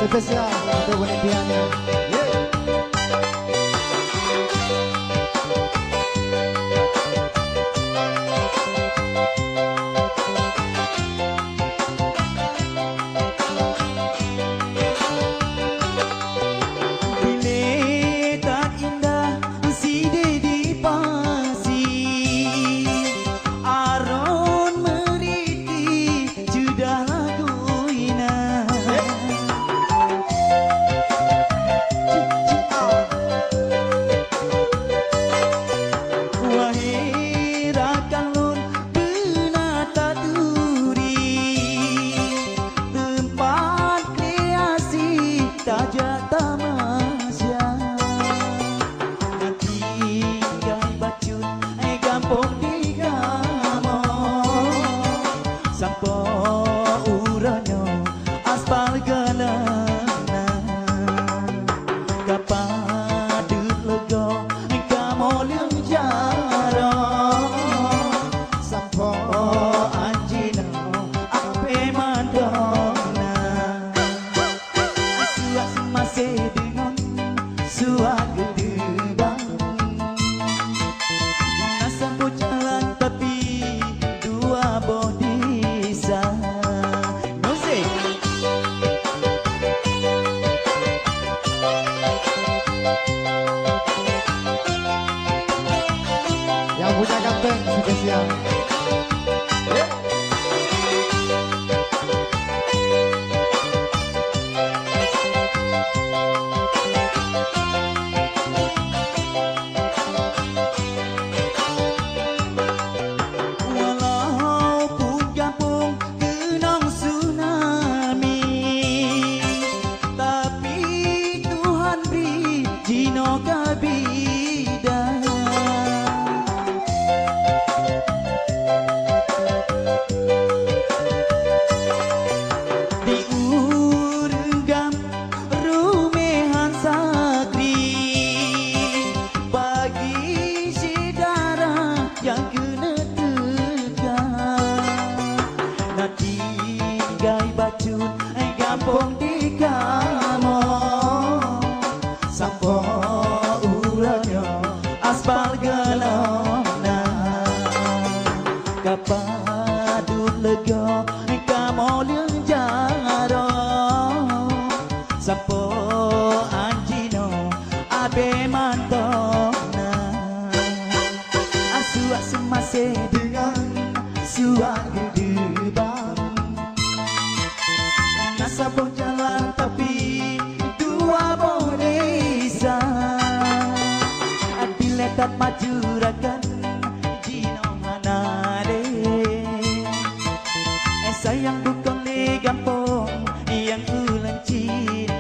Spesial untuk penimpiannya. Yang punya ganteng spesial. Walaupun kampung kena tsunami, tapi Tuhan beri jino kabidan. Gampong di kamu sampo uranyo aspal gelona kapadut lego kamu lenjaro sampo anjino abe mantona asuak semase dengan suak gedebang. Sabon jalan tapi dua bonesa Adiletat majurakan Jino hanade sayang bukan le gampong yang ulang cina